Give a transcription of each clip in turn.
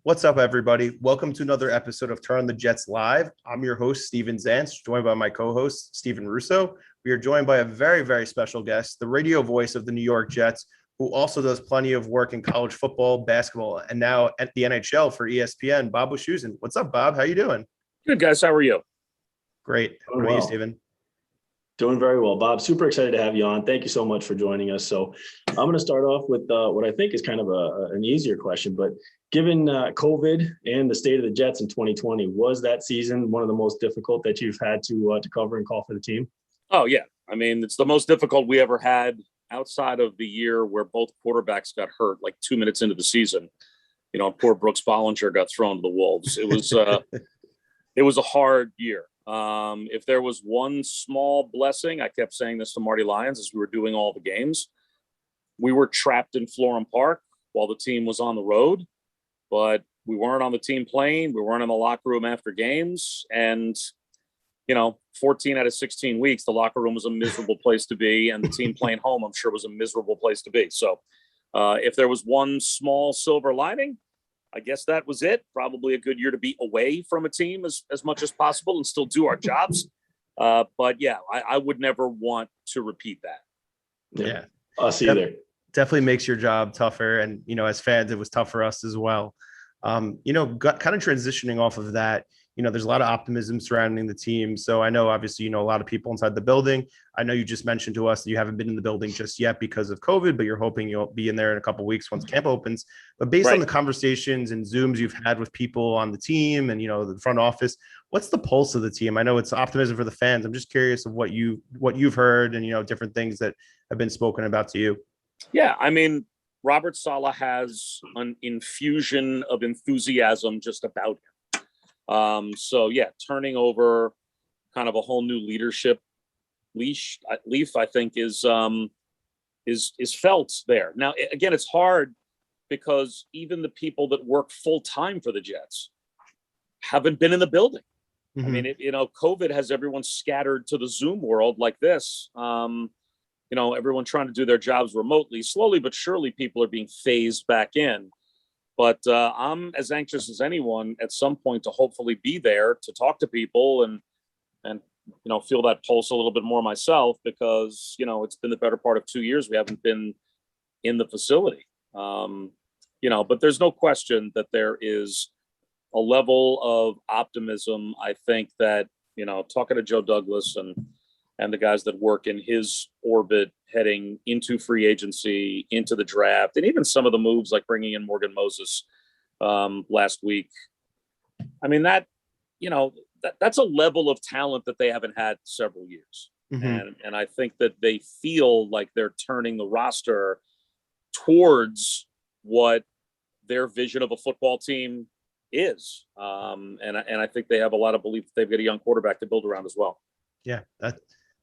What's up, everybody? Welcome to another episode of Turn on the Jets Live. I'm your host, Steven Zantz, joined by my co-host, Steven Russo. We are joined by a very, very special guest, the radio voice of the New York Jets, who also does plenty of work in college football, basketball, and now at the NHL for ESPN, Bob Wischusen. What's up, Bob? How you doing? Good, guys. How are you? Great. How about you, Steven? Doing very well, Bob. Super excited to have you on. Thank you so much for joining us. So I'm going to start off with what I think is kind of an easier question, but given COVID and the state of the Jets in 2020, was that season one of the most difficult that you've had to cover and call for the team? Oh, yeah. I mean, it's the most difficult we ever had outside of the year where both quarterbacks got hurt like 2 minutes into the season. You know, poor Brooks Bollinger got thrown to the wolves. It was it was a hard year. If there was one small blessing, I kept saying this to Marty Lyons as we were doing all the games, we were trapped in Florham Park while the team was on the road, but we weren't on the team plane. We weren't in the locker room after games. And, you know, 14 out of 16 weeks, the locker room was a miserable place to be. And the team playing home, I'm sure, was a miserable place to be. So if there was one small silver lining, I guess that was it. Probably a good year to be away from a team as much as possible and still do our jobs. But yeah, I would never want to repeat that. Yeah. Us either. Definitely makes your job tougher. And, you know, as fans, it was tough for us as well. Kind of transitioning off of that, you know, there's a lot of optimism surrounding the team. So I know, obviously, you know, a lot of people inside the building. I know you just mentioned to us that you haven't been in the building just yet because of COVID, but you're hoping you'll be in there in a couple of weeks once camp opens. But based on the conversations and Zooms you've had with people on the team and, you know, the front office, what's the pulse of the team? I know it's optimism for the fans. I'm just curious of what you've heard and, you know, different things that have been spoken about to you. Yeah, I mean, Robert Saleh has an infusion of enthusiasm just about him. So yeah, turning over kind of a whole new leadership leaf, I think is felt there. Now, again, it's hard because even the people that work full time for the Jets haven't been in the building. Mm-hmm. I mean, COVID has everyone scattered to the Zoom world like this. You know, everyone trying to do their jobs remotely. Slowly but surely, people are being phased back in. But I'm as anxious as anyone at some point to hopefully be there to talk to people and you know, feel that pulse a little bit more myself, because, you know, it's been the better part of 2 years we haven't been in the facility. You know, but there's no question that there is a level of optimism. I think that, you know, talking to Joe Douglas and the guys that work in his orbit heading into free agency, into the draft, and even some of the moves like bringing in Morgan Moses last week. I mean, that, you know, that's a level of talent that they haven't had several years. Mm-hmm. And I think that they feel like they're turning the roster towards what their vision of a football team is. And I think they have a lot of belief that they've got a young quarterback to build around as well. Yeah,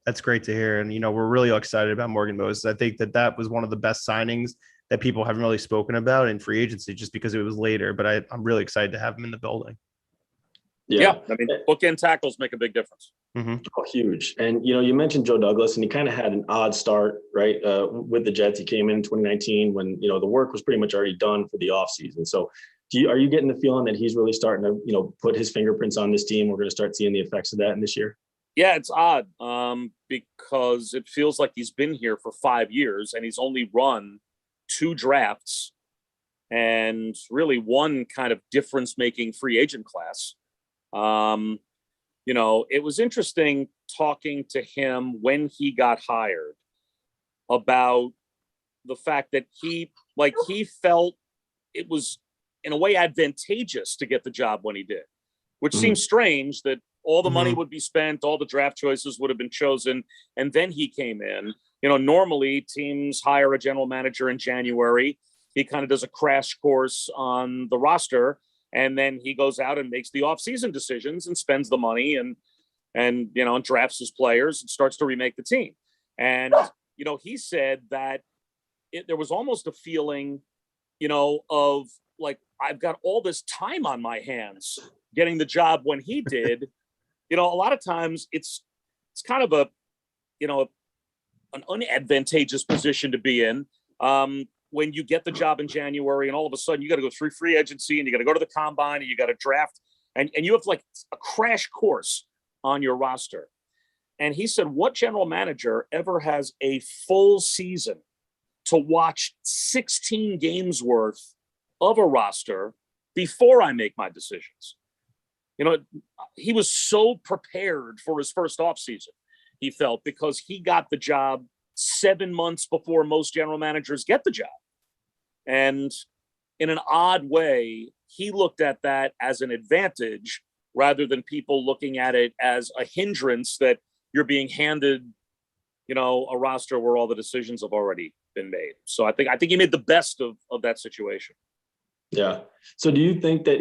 that's great to hear. And, you know, we're really excited about Morgan Moses. I think that was one of the best signings that people haven't really spoken about in free agency just because it was later. But I'm really excited to have him in the building. Yeah. I mean, bookend tackles make a big difference. Mm-hmm. Oh, huge. And, you know, you mentioned Joe Douglas, and he kind of had an odd start, right, with the Jets. He came in 2019 when, you know, the work was pretty much already done for the offseason. So are you getting the feeling that he's really starting to, you know, put his fingerprints on this team? We're going to start seeing the effects of that in this year? Yeah, it's odd because it feels like he's been here for 5 years and he's only run 2 drafts and really one kind of difference-making free agent class. You know, it was interesting talking to him when he got hired about the fact that he felt it was in a way advantageous to get the job when he did, which seems strange that all the money would be spent, all the draft choices would have been chosen, and then he came in. You know, normally teams hire a general manager in January. He kind of does a crash course on the roster, and then he goes out and makes the offseason decisions and spends the money and you know, and drafts his players and starts to remake the team. And, you know, he said that there was almost a feeling, you know, of like, I've got all this time on my hands getting the job when he did. You know, a lot of times it's kind of a, you know, an unadvantageous position to be in. when you get the job in January and all of a sudden you got to go through free agency and you got to go to the combine and you got to draft and you have like a crash course on your roster. And he said, what general manager ever has a full season to watch 16 games worth of a roster before I make my decisions? You know, he was so prepared for his first offseason, he felt, because he got the job 7 months before most general managers get the job. And in an odd way, he looked at that as an advantage rather than people looking at it as a hindrance that you're being handed, you know, a roster where all the decisions have already been made. So I think he made the best of that situation. Yeah. So do you think that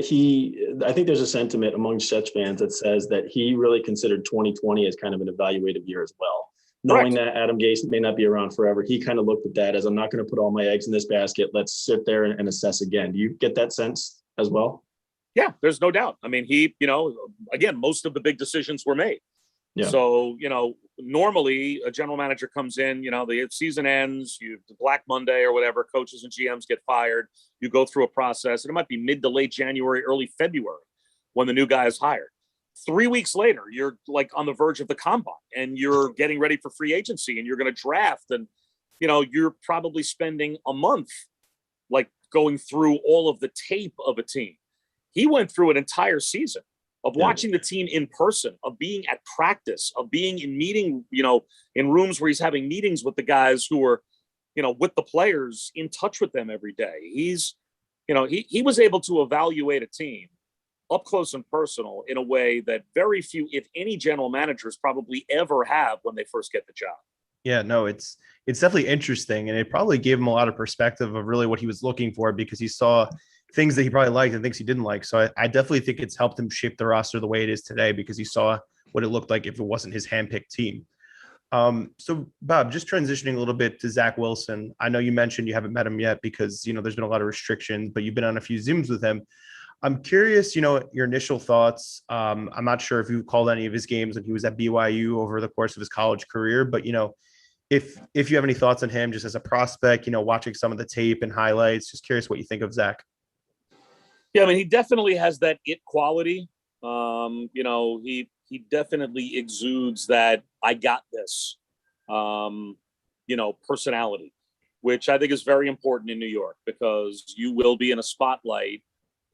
I think there's a sentiment among Jets fans that says that he really considered 2020 as kind of an evaluative year as well. Knowing that Adam Gase may not be around forever, he kind of looked at that as, I'm not going to put all my eggs in this basket. Let's sit there and assess again. Do you get that sense as well? Yeah, there's no doubt. I mean, he, you know, again, most of the big decisions were made. Yeah. So, you know, normally a general manager comes in, you know, the season ends, the Black Monday or whatever, coaches and GMs get fired. You go through a process, and it might be mid to late January, early February when the new guy is hired. 3 weeks later, you're like on the verge of the combine and you're getting ready for free agency and you're going to draft. And, you know, you're probably spending a month like going through all of the tape of a team. He went through an entire season of watching the team in person, of being at practice, of being in meeting, you know, in rooms where he's having meetings with the guys who are, you know, with the players, in touch with them every day. He's, you know, he was able to evaluate a team up close and personal in a way that very few, if any, general managers probably ever have when they first get the job. Yeah, no, it's definitely interesting. And it probably gave him a lot of perspective of really what he was looking for, because he saw things that he probably liked and things he didn't like. So I definitely think it's helped him shape the roster the way it is today, because he saw what it looked like if it wasn't his handpicked team. So Bob, just transitioning a little bit to Zach Wilson. I know you mentioned you haven't met him yet because, you know, there's been a lot of restrictions, but you've been on a few Zooms with him. I'm curious, you know, your initial thoughts. I'm not sure if you called any of his games when he was at BYU over the course of his college career, but, you know, if you have any thoughts on him just as a prospect, you know, watching some of the tape and highlights, just curious what you think of Zach. Yeah, I mean, he definitely has that it quality. You know, he definitely exudes that I got this, you know, personality, which I think is very important in New York, because you will be in a spotlight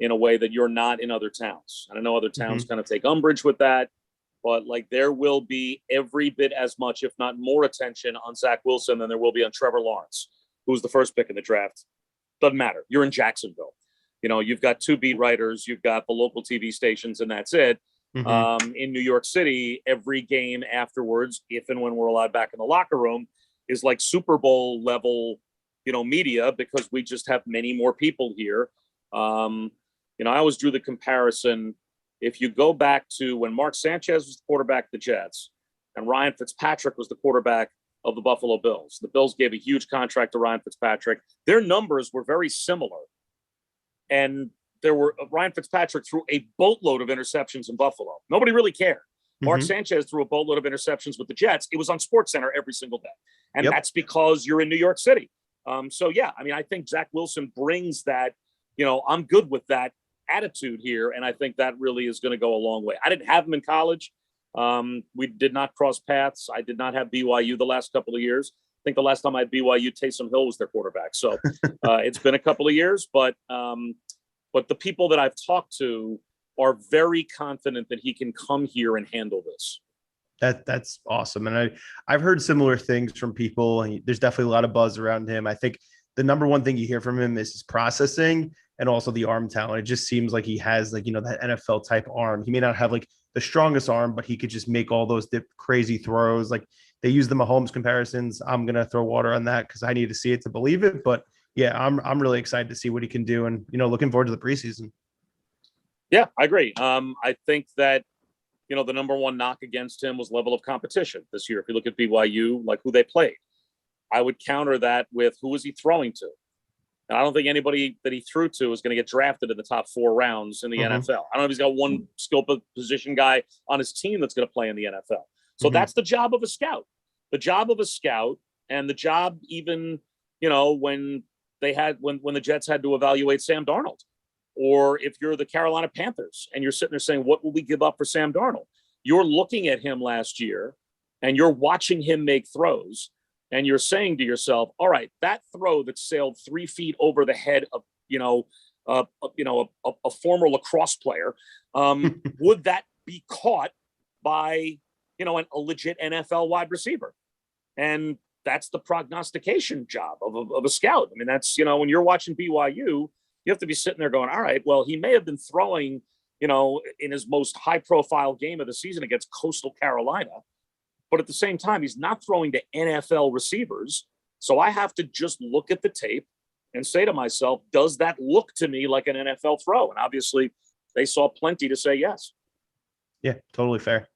in a way that you're not in other towns. And I know other towns kind of take umbrage with that, but like there will be every bit as much, if not more, attention on Zach Wilson than there will be on Trevor Lawrence, who's the first pick in the draft. Doesn't matter. You're in Jacksonville. You know, you've got two beat writers, you've got the local TV stations, and that's it. In New York City, every game afterwards, if and when we're allowed back in the locker room, is like Super Bowl level, you know, media, because we just have many more people here. You know, I always drew the comparison. If you go back to when Mark Sanchez was the quarterback of the Jets and Ryan Fitzpatrick was the quarterback of the Buffalo Bills, the Bills gave a huge contract to Ryan Fitzpatrick. Their numbers were very similar. And Ryan Fitzpatrick threw a boatload of interceptions in Buffalo. Nobody really cared. Mark Sanchez threw a boatload of interceptions with the Jets. It was on SportsCenter every single day. And that's because you're in New York City. So, yeah, I mean, I think Zach Wilson brings that, you know, I'm good with that attitude here. And I think that really is going to go a long way. I didn't have him in college. We did not cross paths. I did not have BYU the last couple of years. I think the last time I had BYU, Taysom Hill was their quarterback. So it's been a couple of years, but the people that I've talked to are very confident that he can come here and handle this. That's awesome. And I've heard similar things from people, and there's definitely a lot of buzz around him. I think the number one thing you hear from him is his processing and also the arm talent. It just seems like he has, like, you know, that NFL type arm. He may not have like the strongest arm, but he could just make all those crazy throws. Like they use the Mahomes comparisons. I'm going to throw water on that because I need to see it to believe it. But yeah, I'm really excited to see what he can do, and, you know, looking forward to the preseason. Yeah, I agree. I think that, you know, the number one knock against him was level of competition this year. If you look at BYU, like who they played, I would counter that with who was he throwing to? And I don't think anybody that he threw to is going to get drafted in the top 4 rounds in the NFL. I don't know if he's got one skill position guy on his team that's going to play in the NFL. So that's the job of a scout. The job of a scout, and the job even, you know, when they had when the Jets had to evaluate Sam Darnold. Or if you're the Carolina Panthers and you're sitting there saying, what will we give up for Sam Darnold? You're looking at him last year and you're watching him make throws and you're saying to yourself, all right, that throw that sailed 3 feet over the head of, a former lacrosse player, would that be caught by, a legit NFL wide receiver? And that's the prognostication job of a scout. I mean, that's, when you're watching BYU, you have to be sitting there going, all right, well, he may have been throwing, in his most high profile game of the season against Coastal Carolina, but at the same time, he's not throwing to NFL receivers. So I have to just look at the tape and say to myself, does that look to me like an NFL throw? And obviously they saw plenty to say yes. Yeah, totally fair.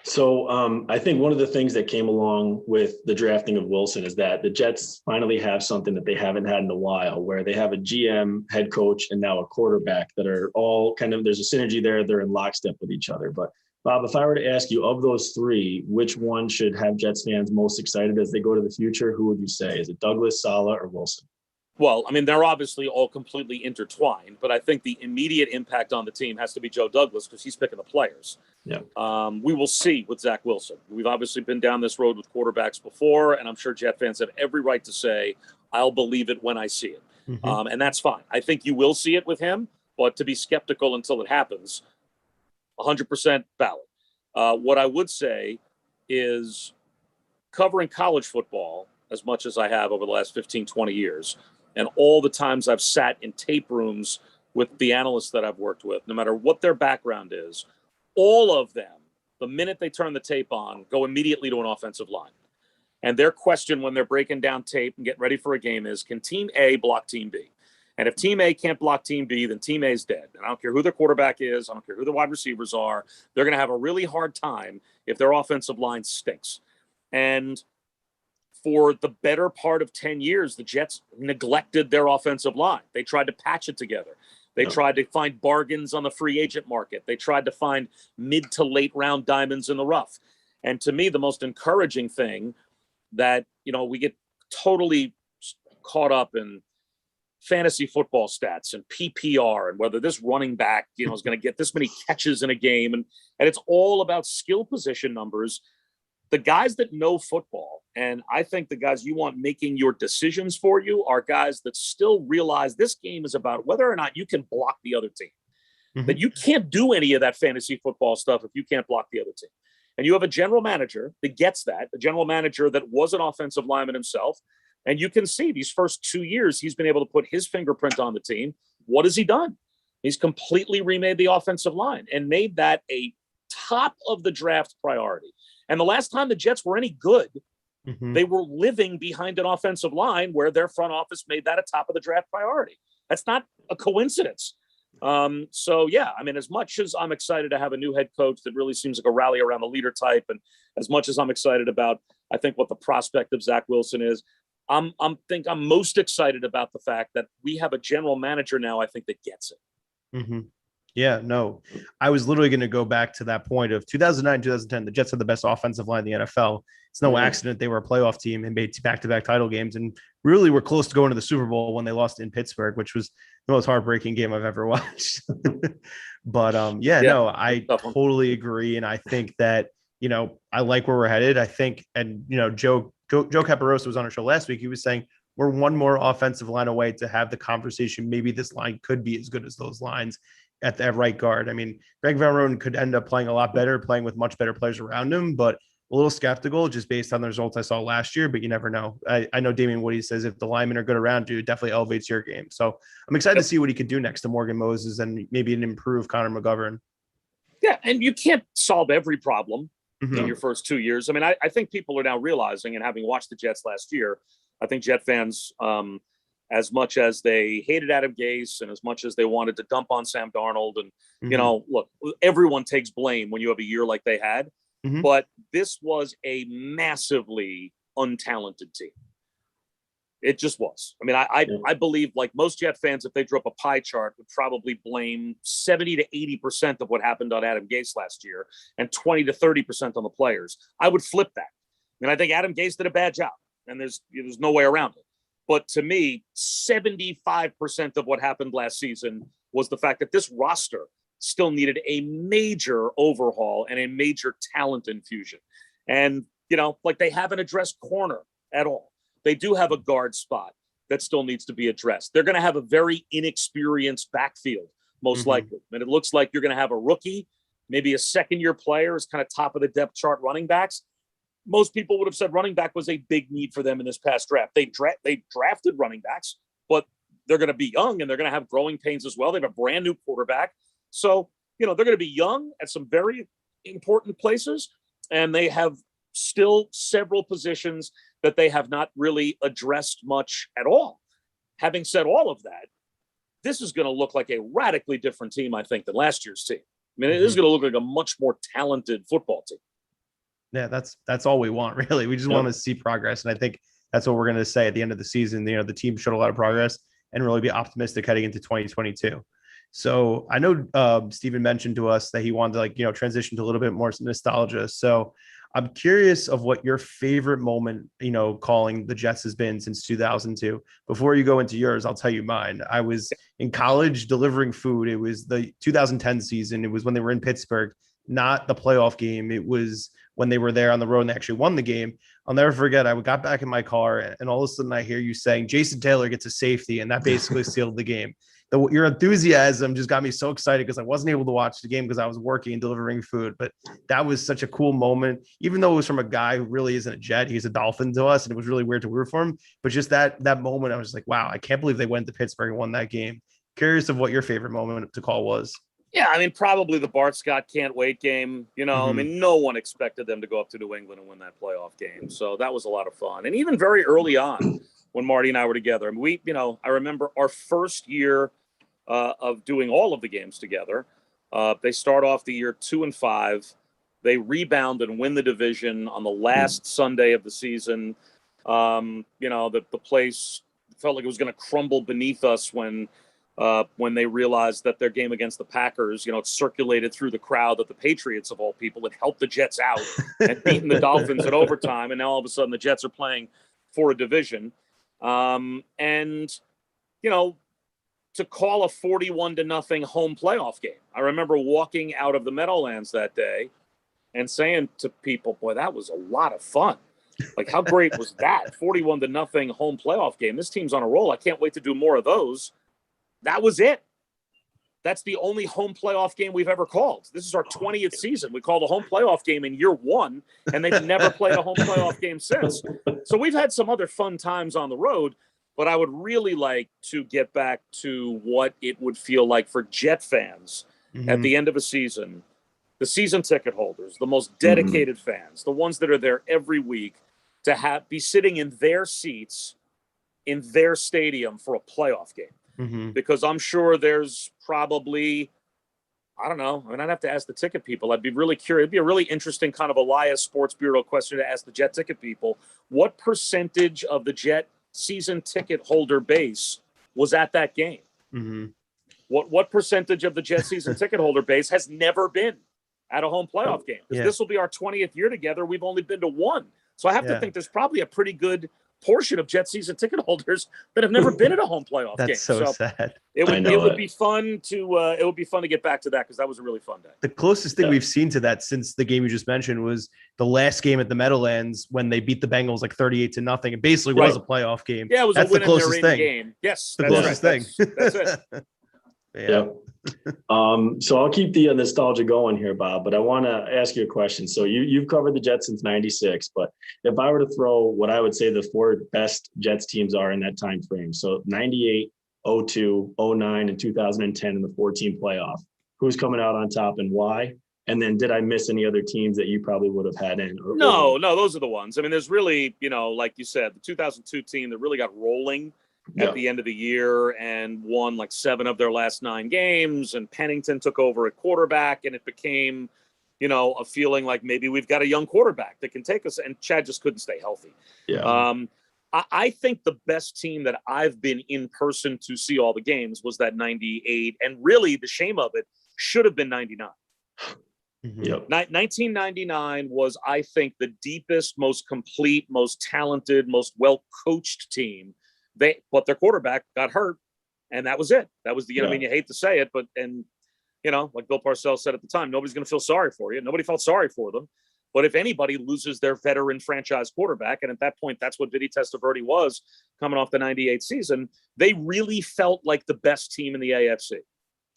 So I think one of the things that came along with the drafting of Wilson is that the Jets finally have something that they haven't had in a while, where they have a GM, head coach, and now a quarterback that are all kind of, there's a synergy there. They're in lockstep with each other. But Bob, if I were to ask you, of those three, which one should have Jets fans most excited as they go to the future? Who would you say? Is it Douglas, Saleh, or Wilson? Well, I mean, they're obviously all completely intertwined, but I think the immediate impact on the team has to be Joe Douglas because he's picking the players. Yeah. We will see with Zach Wilson. We've obviously been down this road with quarterbacks before, and I'm sure Jet fans have every right to say, I'll believe it when I see it. Mm-hmm. And that's fine. I think you will see it with him, but to be skeptical until it happens, 100% valid. What I would say is covering college football as much as I have over the last 15, 20 years, and all the times I've sat in tape rooms with the analysts that I've worked with, no matter what their background is, all of them, the minute they turn the tape on, go immediately to an offensive line. And their question when they're breaking down tape and getting ready for a game is, can Team A block Team B? And if Team A can't block Team B, then Team A is dead. And I don't care who their quarterback is. I don't care who the wide receivers are. They're going to have a really hard time if their offensive line stinks. And for the better part of 10 years, the Jets neglected their offensive line. They tried to patch it together. They tried to find bargains on the free agent market. They tried to find mid to late round diamonds in the rough. And to me, the most encouraging thing that, we get totally caught up in fantasy football stats and PPR and whether this running back, is going to get this many catches in a game. And it's all about skill position numbers. The guys that know football, and I think the guys you want making your decisions for you are guys that still realize this game is about whether or not you can block the other team. Mm-hmm. That you can't do any of that fantasy football stuff if you can't block the other team. And you have a general manager that gets that, a general manager that was an offensive lineman himself. And you can see these first 2 years, he's been able to put his fingerprint on the team. What has he done? He's completely remade the offensive line and made that a top of the draft priority. And the last time the Jets were any good, they were living behind an offensive line where their front office made that a top of the draft priority. That's not a coincidence. So, yeah, I mean, as much as I'm excited to have a new head coach that really seems like a rally around the leader type, and as much as I'm excited about, I think, what the prospect of Zach Wilson is, I'm most excited about the fact that we have a general manager now, I think, that gets it. Mm-hmm. Yeah, no, I was literally going to go back to that point of 2009, 2010. The Jets had the best offensive line in the NFL. It's no accident they were a playoff team and made back-to-back title games and really were close to going to the Super Bowl when they lost in Pittsburgh, which was the most heartbreaking game I've ever watched. But no, I totally agree. And I think that, I like where we're headed. I think, and, Joe Caparosa was on our show last week. He was saying, we're one more offensive line away to have the conversation. Maybe this line could be as good as those lines at that right guard. I mean, Greg Van Roten could end up playing a lot better, playing with much better players around him, but a little skeptical just based on the results I saw last year, but you never know. I know Damian Woody says if the linemen are good around you, it definitely elevates your game. So I'm excited to see what he could do next to Morgan Moses and maybe an improved Connor McGovern. Yeah, and you can't solve every problem in your first 2 years. I mean, I think people are now realizing, and having watched the Jets last year, I think Jet fans, as much as they hated Adam Gase and as much as they wanted to dump on Sam Darnold and, look, everyone takes blame when you have a year like they had, but this was a massively untalented team. It just was. I mean, I believe, like most Jet fans, if they drew up a pie chart, would probably blame 70 to 80% of what happened on Adam Gase last year and 20 to 30% on the players. I would flip that. And I think Adam Gase did a bad job, and there's no way around it. But to me, 75% of what happened last season was the fact that this roster still needed a major overhaul and a major talent infusion. And, like they haven't addressed corner at all. They do have a guard spot that still needs to be addressed. They're going to have a very inexperienced backfield, most likely. And it looks like you're going to have a rookie, maybe a second-year player is kind of top of the depth chart running backs. Most people would have said running back was a big need for them in this past draft. They drafted running backs, but they're going to be young and they're going to have growing pains as well. They have a brand new quarterback. So, they're going to be young at some very important places, and they have still several positions that they have not really addressed much at all. Having said all of that, this is going to look like a radically different team, I think, than last year's team. I mean, it is going to look like a much more talented football team. Yeah, that's all we want, really. We just want to see progress. And I think that's what we're going to say at the end of the season. The team showed a lot of progress and really be optimistic heading into 2022. So I know Steven mentioned to us that he wanted to transition to a little bit more nostalgia. So I'm curious of what your favorite moment, calling the Jets has been since 2002. Before you go into yours, I'll tell you mine. I was in college delivering food. It was the 2010 season. It was when they were in Pittsburgh, not the playoff game. It was when they were there on the road and they actually won the game. I'll never forget. I got back in my car and all of a sudden I hear you saying Jason Taylor gets a safety, and that basically sealed the game. Your enthusiasm just got me so excited because I wasn't able to watch the game because I was working and delivering food. But that was such a cool moment, even though it was from a guy who really isn't a Jet. He's a Dolphin to us, and it was really weird to root for him. But just that moment, I was like, wow, I can't believe they went to Pittsburgh and won that game. Curious of what your favorite moment to call was. Yeah, I mean, probably the Bart Scott can't wait game. I mean, no one expected them to go up to New England and win that playoff game. So that was a lot of fun. And even very early on when Marty and I were together, and I remember our first year of doing all of the games together. They start off the year 2-5. They rebound and win the division on the last Sunday of the season. The place felt like it was going to crumble beneath us when they realized that their game against the Packers, it circulated through the crowd that the Patriots, of all people, had helped the Jets out and beaten the Dolphins in overtime. And now all of a sudden the Jets are playing for a division. To call a 41-0 home playoff game. I remember walking out of the Meadowlands that day and saying to people, boy, that was a lot of fun. Like, how great was that? 41-0 home playoff game. This team's on a roll. I can't wait to do more of those. That was it. That's the only home playoff game we've ever called. This is our 20th season. We called a home playoff game in year 1, and they've never played a home playoff game since. So we've had some other fun times on the road, but I would really like to get back to what it would feel like for Jet fans at the end of a season, the season ticket holders, the most dedicated fans, the ones that are there every week, to be sitting in their seats in their stadium for a playoff game. Because I'm sure there's probably, I don't know, I mean, I'd have to ask the ticket people. I'd be really curious. It'd be a really interesting kind of Elias Sports Bureau question to ask the Jet ticket people. What percentage of the Jet season ticket holder base was at that game? What percentage of the Jet season ticket holder base has never been at a home playoff game? Because this will be our 20th year together. We've only been to one. So I have to think there's probably a pretty good portion of Jet season ticket holders that have never been at a home playoff game. That's so sad. It would be fun to get back to that, because that was a really fun day. The closest thing we've seen to that since the game you just mentioned was the last game at the Meadowlands when they beat the Bengals like 38-0. It basically was a playoff game. Yeah, it was That's a win the closest in their thing. game. Yes, the closest thing. That's it. Yeah. So I'll keep the nostalgia going here, Bob, but I want to ask you a question. So you've covered the Jets since 96, but if I were to throw what I would say the 4 best Jets teams are in that time frame, so 98, 02, 09, and 2010 in the 14 playoff, who's coming out on top and why? And then did I miss any other teams that you probably would have had in? No, those are the ones. I mean, there's really, like you said, the 2002 team that really got rolling at the end of the year and won like 7 of their last 9 games. And Pennington took over at quarterback, and it became, a feeling like maybe we've got a young quarterback that can take us. And Chad just couldn't stay healthy. Yeah. I think the best team that I've been in person to see all the games was that 98. And really the shame of it should have been 99. 1999 was, I think, the deepest, most complete, most talented, most well-coached team but their quarterback got hurt, and that was it. That was the, I mean, you hate to say it, but, and, like Bill Parcells said at the time, nobody's going to feel sorry for you. Nobody felt sorry for them. But if anybody loses their veteran franchise quarterback, and at that point, that's what Vinny Testaverde was coming off the 98 season, they really felt like the best team in the AFC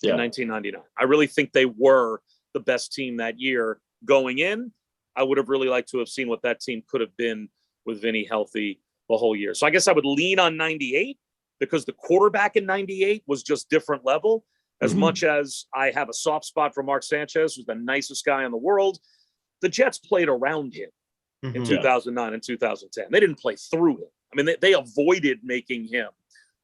in 1999. I really think they were the best team that year going in. I would have really liked to have seen what that team could have been with Vinny healthy the whole year. So I guess I would lean on 98 because the quarterback in 98 was just different level. As much as I have a soft spot for Mark Sanchez, who's the nicest guy in the world, the Jets played around him in 2009 and 2010. They didn't play through him. I mean, they avoided making him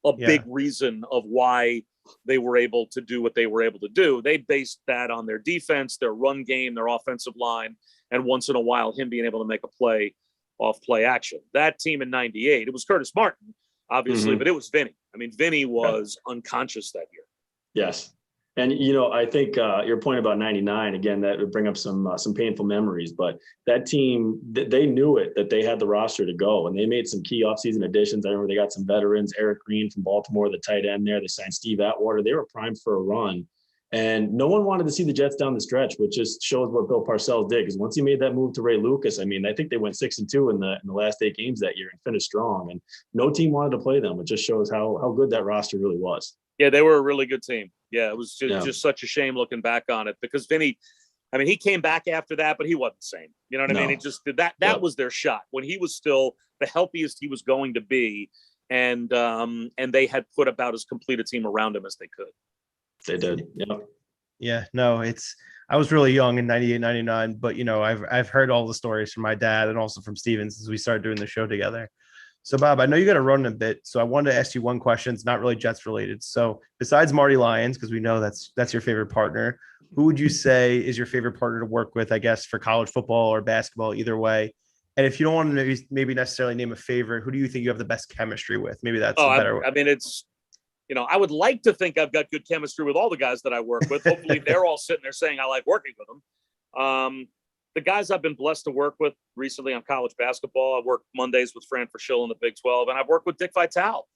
a big reason of why they were able to do what they were able to do. They based that on their defense, their run game, their offensive line, and once in a while, him being able to make a play off play action. That team in 98, it was Curtis Martin, obviously, but it was Vinny. I mean, Vinny was unconscious that year. Yes. And, I think your point about 99, again, that would bring up some painful memories, but that team, they knew it, that they had the roster to go, and they made some key offseason additions. I remember they got some veterans, Eric Green from Baltimore, the tight end there. They signed Steve Atwater. They were primed for a run, and no one wanted to see the Jets down the stretch, which just shows what Bill Parcells did. Because once he made that move to Ray Lucas, I mean, I think they went 6-2 in the last 8 games that year and finished strong, and no team wanted to play them. It just shows how good that roster really was. Yeah, they were a really good team. Yeah, it was just such a shame looking back on it because Vinny, I mean, he came back after that, but he wasn't the same. You know what I mean? He just did that. That was their shot when he was still the healthiest he was going to be. And they had put about as complete a team around him as they could. They did. Yeah. Yeah, no, I was really young in 98, 99, but I've heard all the stories from my dad and also from Steven since we started doing the show together. So, Bob, I know you got to run in a bit, so I wanted to ask you one question. It's not really Jets related. So, besides Marty Lyons, because we know that's your favorite partner, who would you say is your favorite partner to work with? I guess for college football or basketball, either way. And if you don't want to maybe necessarily name a favorite, who do you think you have the best chemistry with? Maybe that's a better way. I mean, it's I would like to think I've got good chemistry with all the guys that I work with. Hopefully, they're all sitting there saying I like working with them. The guys I've been blessed to work with recently on college basketball, I've worked Mondays with Fran Fraschilla in the Big 12, and I've worked with Dick Vitale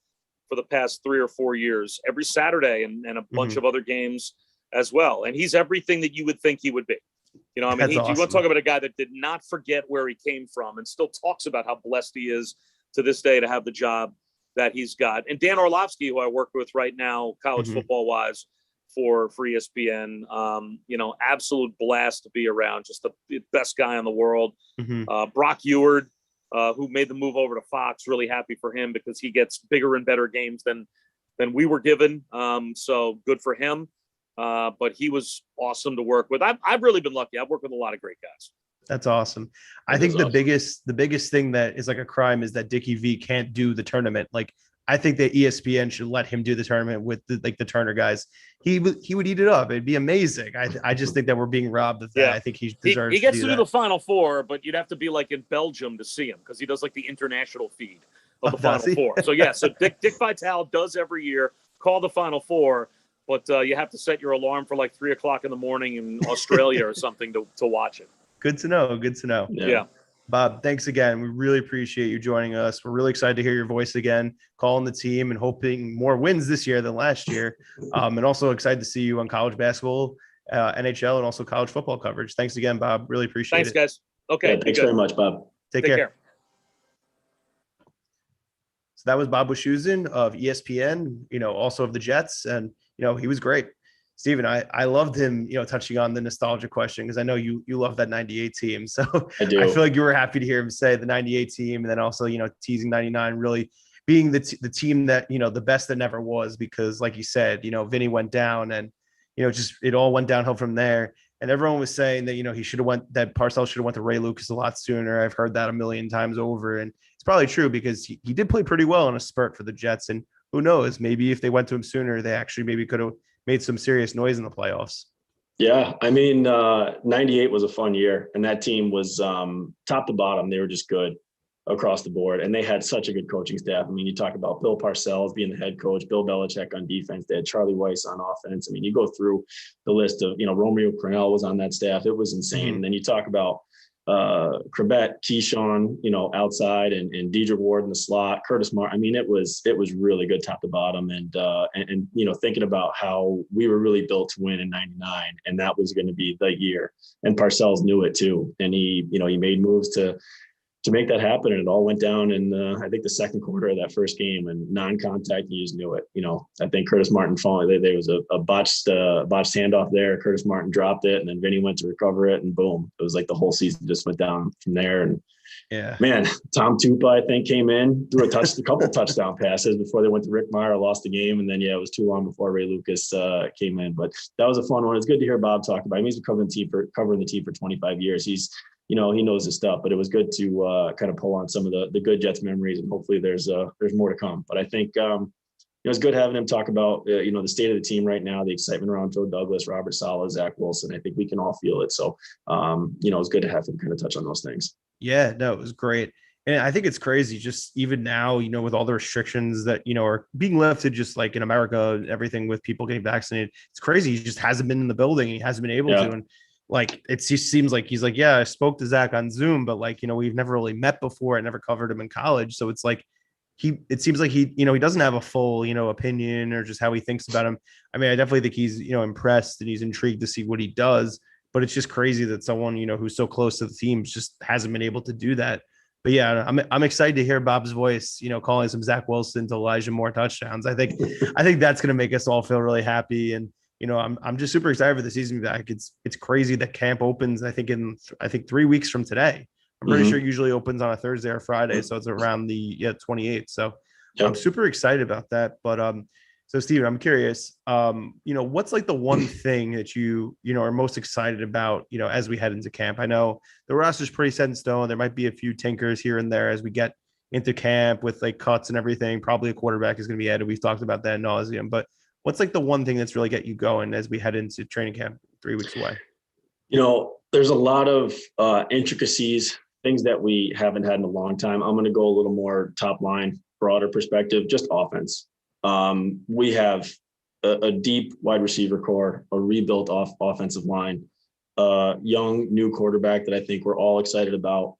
for the past 3 or 4 years, every Saturday and a bunch of other games as well. And he's everything that you would think he would be. I mean, That's awesome. You want to talk about a guy that did not forget where he came from and still talks about how blessed he is to this day to have the job that he's got. And Dan Orlovsky, who I work with right now, college football wise, for ESPN, absolute blast to be around, just the best guy in the world. Brock Eward, who made the move over to Fox, really happy for him because he gets bigger and better games than we were given. So good for him. But he was awesome to work with. I've really been lucky. I've worked with a lot of great guys. That's awesome. I think the biggest thing that is like a crime is that Dickie V can't do the tournament. Like, I think that ESPN should let him do the tournament with the Turner guys. He would eat it up. It'd be amazing. I just think that we're being robbed of that. Yeah. I think he deserves. He gets to do the Final Four, but you'd have to be like in Belgium to see him because he does like the international feed of the Final Four. So so Dick Vitale does every year call the Final Four, but you have to set your alarm for like 3 o'clock in the morning in Australia or something to watch it. Good to know. Good to know. Yeah. Bob, thanks again. We really appreciate you joining us. We're really excited to hear your voice again, calling the team and hoping more wins this year than last year. And also excited to see you on college basketball, NHL, and also college football coverage. Thanks again, Bob. Really appreciate it. Thanks, guys. Okay. Thanks very much, Bob. Take care. So that was Bob Wischusen of ESPN, also of the Jets. And, he was great. Steven, I loved him, touching on the nostalgia question because I know you love that 98 team. So I feel like you were happy to hear him say the 98 team and then also, teasing 99 really being the team that, the best that never was because like you said, Vinny went down and, just it all went downhill from there. And everyone was saying that, that Parcells should have went to Ray Lucas a lot sooner. I've heard that a million times over. And it's probably true because he did play pretty well in a spurt for the Jets. And who knows, maybe if they went to him sooner, they actually maybe could have made some serious noise in the playoffs. Yeah. I mean, 98 was a fun year and that team was top to bottom. They were just good across the board and they had such a good coaching staff. I mean, you talk about Bill Parcells being the head coach, Bill Belichick on defense. They had Charlie Weiss on offense. I mean, you go through the list of, Romeo Crennel was on that staff. It was insane. And then you talk about Krebet, Keyshawn, outside, and Dedrick Ward in the slot, Curtis Martin. I mean, it was really good top to bottom. And thinking about how we were really built to win in '99, and that was going to be the year. And Parcells knew it too. And he made moves to make that happen. And it all went down in, I think, the second quarter of that first game, and non-contact, you just knew it. I think Curtis Martin there was a botched handoff there. Curtis Martin dropped it, and then Vinny went to recover it, and boom, it was like the whole season just went down from there. And yeah, man, Tom Tupa, I think, came in, threw a couple touchdown passes before they went to Rick Meyer, lost the game. And then, it was too long before Ray Lucas came in. But that was a fun one. It's good to hear Bob talk about him. He's been covering the team for 25 years. He knows his stuff, but it was good to kind of pull on some of the good Jets memories, and hopefully there's more to come. But I think it's good having him talk about the state of the team right now, the excitement around Joe Douglas, Robert Saleh, Zach Wilson. I think we can all feel it. So it's good to have him kind of touch on those things. Yeah, no, it was great. And I think it's crazy just even now, with all the restrictions that, are being lifted, just like in America, everything with people getting vaccinated. It's crazy. He just hasn't been in the building. He hasn't been able to. And like, it just seems like he's like, yeah, I spoke to Zach on Zoom, but like, we've never really met before. I never covered him in college. So it's like, it seems like he doesn't have a full, opinion or just how he thinks about him. I mean, I definitely think he's, impressed and he's intrigued to see what he does, but it's just crazy that someone, who's so close to the teams just hasn't been able to do that. But yeah, I'm excited to hear Bob's voice, calling some Zach Wilson to Elijah Moore touchdowns. I think that's going to make us all feel really happy. And, I'm just super excited for the season back. It's crazy that camp opens, I think 3 weeks from today. I'm pretty sure it usually opens on a Thursday or Friday. So it's around the 28th. So I'm super excited about that. But so Steven, I'm curious, what's like the one thing that you are most excited about, as we head into camp? I know the roster's pretty set in stone. There might be a few tinkers here and there as we get into camp with like cuts and everything. Probably a quarterback is going to be added. We've talked about that ad nauseum, but what's like the one thing that's really get you going as we head into training camp 3 weeks away? There's a lot of intricacies, things that we haven't had in a long time. I'm going to go a little more top line, broader perspective, just offense. We have a deep wide receiver core, a rebuilt offensive line, young new quarterback that I think we're all excited about.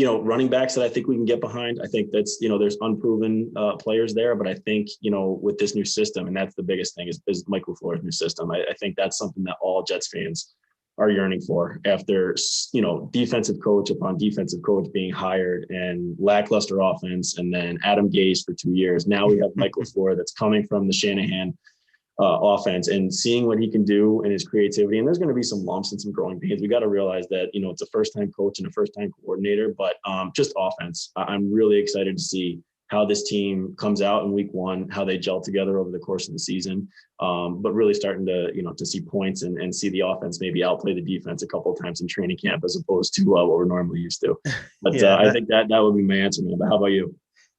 Running backs that I think we can get behind. I think that's, there's unproven players there, but I think, with this new system, and that's the biggest thing is Mike LaFleur's new system. I think that's something that all Jets fans are yearning for after, defensive coach upon defensive coach being hired and lackluster offense. And then Adam Gase for 2 years. Now we have Mike LaFleur that's coming from the Shanahan offense, and seeing what he can do and his creativity. And there's going to be some lumps and some growing pains. We got to realize that, it's a first-time coach and a first-time coordinator, but just offense. I'm really excited to see how this team comes out in week one, how they gel together over the course of the season. But really starting to, to see points and see the offense maybe outplay the defense a couple of times in training camp, as opposed to what we're normally used to. But I think that would be my answer, man. But how about you?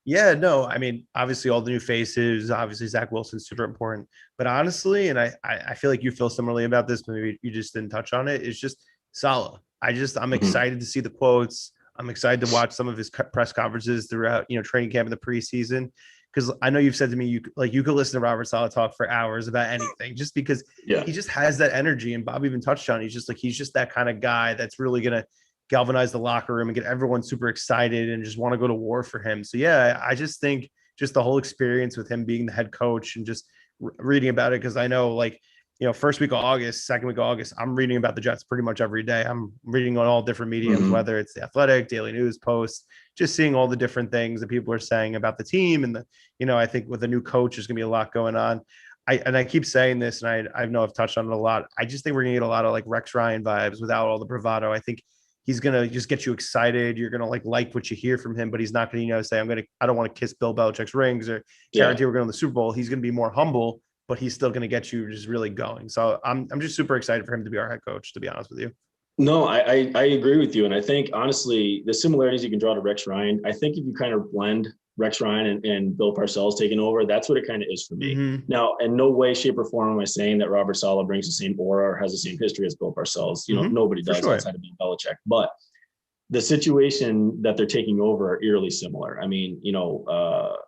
Yeah, no, I mean, obviously all the new faces, obviously Zach Wilson's super important, but honestly, and I feel like you feel similarly about this, but maybe you just didn't touch on it. It's just Saleh. I'm excited to see the quotes. I'm excited to watch some of his press conferences throughout, training camp in the preseason. Cause I know you've said to me, you could listen to Robert Saleh talk for hours about anything just because he just has that energy. And Bob even touched on it. He's just that kind of guy that's really going to galvanize the locker room and get everyone super excited and just want to go to war for him. So yeah, I just think just the whole experience with him being the head coach and just reading about it. Cause I know first week of August, second week of August, I'm reading about the Jets pretty much every day. I'm reading on all different mediums, whether it's the Athletic, Daily News, Post, just seeing all the different things that people are saying about the team. And I think with a new coach, there's gonna be a lot going on. I keep saying this, and I know I've touched on it a lot. I just think we're gonna get a lot of like Rex Ryan vibes without all the bravado. I think he's going to just get you excited. You're going to like what you hear from him, but he's not going to, say, I don't want to kiss Bill Belichick's rings or guarantee we're going to the Super Bowl. He's going to be more humble, but he's still going to get you just really going. So I'm just super excited for him to be our head coach, to be honest with you. No, I agree with you. And I think, honestly, the similarities you can draw to Rex Ryan, I think if you kind of blend Rex Ryan and Bill Parcells taking over, that's what it kind of is for me. Now, in no way, shape, or form am I saying that Robert Saleh brings the same aura or has the same history as Bill Parcells. Nobody does outside of Bill Belichick. But the situation that they're taking over are eerily similar. I mean,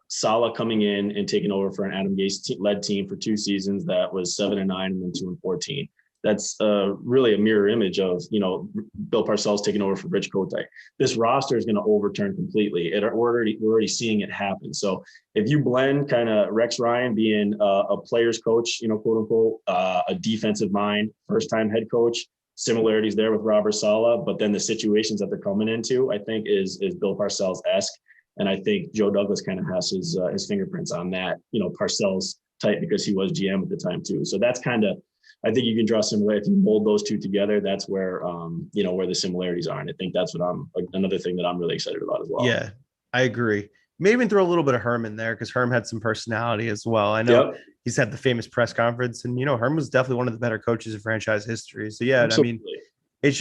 Saleh coming in and taking over for an Adam Gase led team for 2 seasons that was 7-9 and then 2-14. that's really a mirror image of, Bill Parcells taking over for Rich Kotite. This roster is going to overturn completely. We're already seeing it happen. So if you blend kind of Rex Ryan being a player's coach, quote unquote, a defensive mind, first time head coach, similarities there with Robert Saleh, but then the situations that they're coming into, I think is Bill Parcells-esque. And I think Joe Douglas kind of has his fingerprints on that, Parcells type, because he was GM at the time too. So that's kind of, I think you can draw similar. If you mold those two together, that's where where the similarities are. And I think that's what another thing that I'm really excited about as well. Yeah, I agree. Maybe even throw a little bit of Herm in there, because Herm had some personality as well. I know he's had the famous press conference, and Herm was definitely one of the better coaches in franchise history. So yeah, absolutely. I mean, it's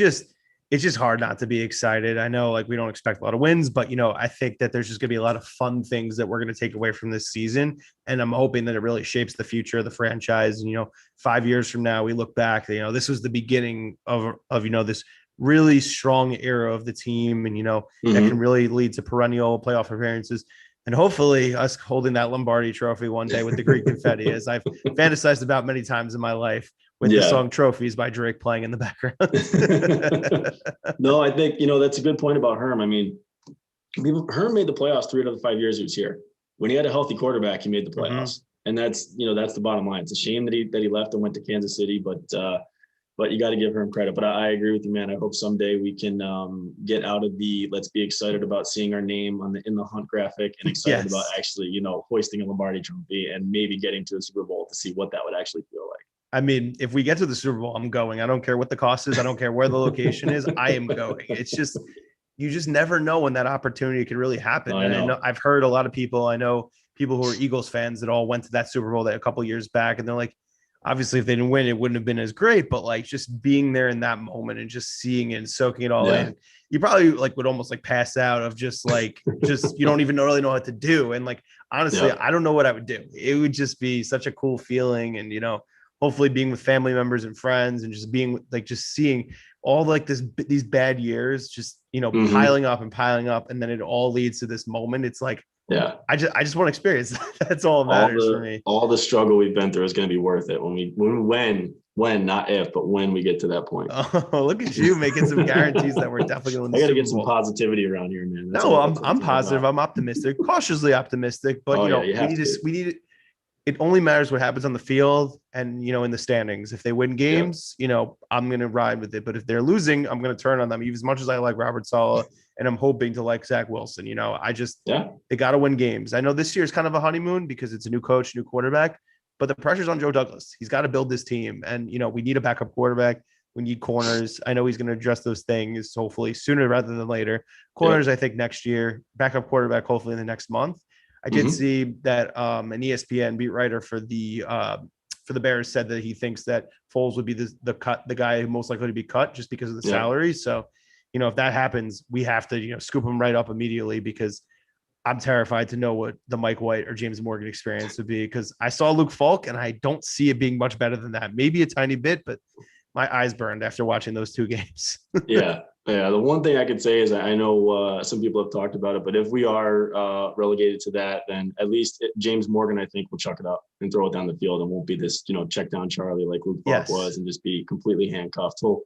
just hard not to be excited. I know, like, we don't expect a lot of wins, but I think that there's just going to be a lot of fun things that we're going to take away from this season, and I'm hoping that it really shapes the future of the franchise. And 5 years from now, we look back, this was the beginning of this really strong era of the team, and that can really lead to perennial playoff appearances, and hopefully us holding that Lombardi trophy one day with the Greek confetti, as I've fantasized about many times in my life, with the song Trophies by Drake playing in the background. No, I think, that's a good point about Herm. I mean, Herm made the playoffs 3 out of the 5 years he was here. When he had a healthy quarterback, he made the playoffs. And that's the bottom line. It's a shame that he left and went to Kansas City, but you got to give Herm credit. But I agree with you, man. I hope someday we can get out of the let's be excited about seeing our name in the Hunt graphic, and excited about actually, hoisting a Lombardi trophy and maybe getting to a Super Bowl to see what that would actually feel like. I mean, if we get to the Super Bowl, I'm going. I don't care what the cost is. I don't care where the location is. I am going. It's just, you just never know when that opportunity could really happen. I know I've heard a lot of people. I know people who are Eagles fans that all went to that Super Bowl a couple of years back, and they're like, obviously, if they didn't win, it wouldn't have been as great. But like, just being there in that moment and just seeing it and soaking it all in, you probably would almost pass out of just you don't even really know what to do. And honestly, I don't know what I would do. It would just be such a cool feeling, and hopefully being with family members and friends, and just being just seeing all these bad years just piling up, and then it all leads to this moment. It's I just want to experience. That's all that matters for me. All the struggle we've been through is going to be worth it when not if, but when we get to that point. Oh, look at you making some guarantees that we're definitely going to. I got to get some positivity around here, man. I'm positive. I'm optimistic, cautiously optimistic, but we need it. It only matters what happens on the field and, in the standings. If they win games, I'm going to ride with it. But if they're losing, I'm going to turn on them. Even as much as I like Robert Saleh and I'm hoping to like Zach Wilson, they got to win games. I know this year is kind of a honeymoon because it's a new coach, new quarterback, but the pressure's on Joe Douglas. He's got to build this team. And, we need a backup quarterback. We need corners. I know he's going to address those things, hopefully sooner rather than later. Corners, I think next year, backup quarterback, hopefully in the next month. I did see that an ESPN beat writer for the Bears said that he thinks that Foles would be the guy most likely to be cut just because of the salary. So, if that happens, we have to scoop him right up immediately, because I'm terrified to know what the Mike White or James Morgan experience would be, because I saw Luke Falk and I don't see it being much better than that. Maybe a tiny bit, but my eyes burned after watching those 2 games. Yeah. The one thing I could say is I know some people have talked about it, but if we are relegated to that, then at least James Morgan, I think, will chuck it up and throw it down the field, and won't be this, check down Charlie like Luke Falk was, and just be completely handcuffed. He'll,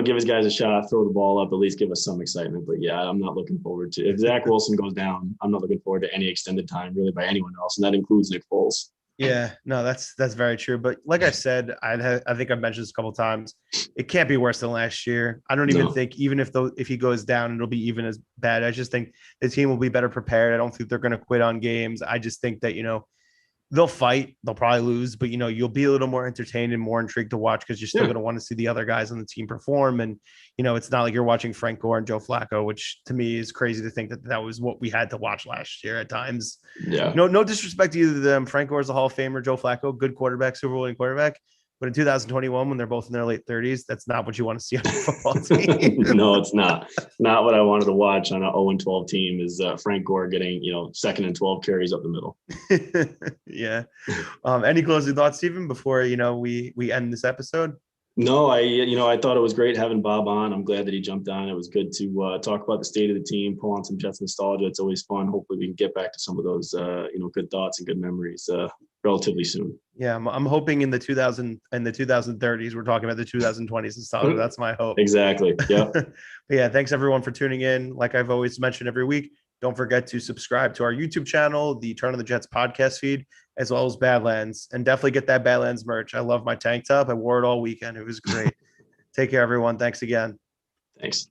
give his guys a shot, throw the ball up, at least give us some excitement. But yeah, I'm not looking forward to, if Zach Wilson goes down, I'm not looking forward to any extended time really by anyone else, and that includes Nick Foles. Yeah, no, that's very true. But like I said, I think I've mentioned this a couple of times. It can't be worse than last year. I don't even think, even if he goes down, it'll be even as bad. I just think the team will be better prepared. I don't think they're going to quit on games. I just think that, they'll fight. They'll probably lose, but you'll be a little more entertained and more intrigued to watch, because you're still going to want to see the other guys on the team perform. And it's not like you're watching Frank Gore and Joe Flacco, which to me is crazy to think that was what we had to watch last year at times. Yeah. No disrespect to either of them. Frank Gore is a Hall of Famer. Joe Flacco, good quarterback, Super Bowl winning quarterback. But in 2021, when they're both in their late 30s, that's not what you want to see on a football team. No, it's not. Not what I wanted to watch on an 0-12 team is Frank Gore getting, 2nd and 12 carries up the middle. Yeah. Any closing thoughts, Stephen, before, we end this episode? No, I thought it was great having Bob on. I'm glad that he jumped on. It was good to talk about the state of the team, pull on some Jets nostalgia. It's always fun. Hopefully we can get back to some of those, good thoughts and good memories relatively soon. Yeah, I'm hoping in the 2030s, we're talking about the 2020s nostalgia. That's my hope. Exactly. Yeah. But yeah, thanks everyone for tuning in. Like I've always mentioned every week, don't forget to subscribe to our YouTube channel, the Turn of the Jets podcast feed, as well as Badlands, and definitely get that Badlands merch. I love my tank top. I wore it all weekend. It was great. Take care, everyone. Thanks again. Thanks.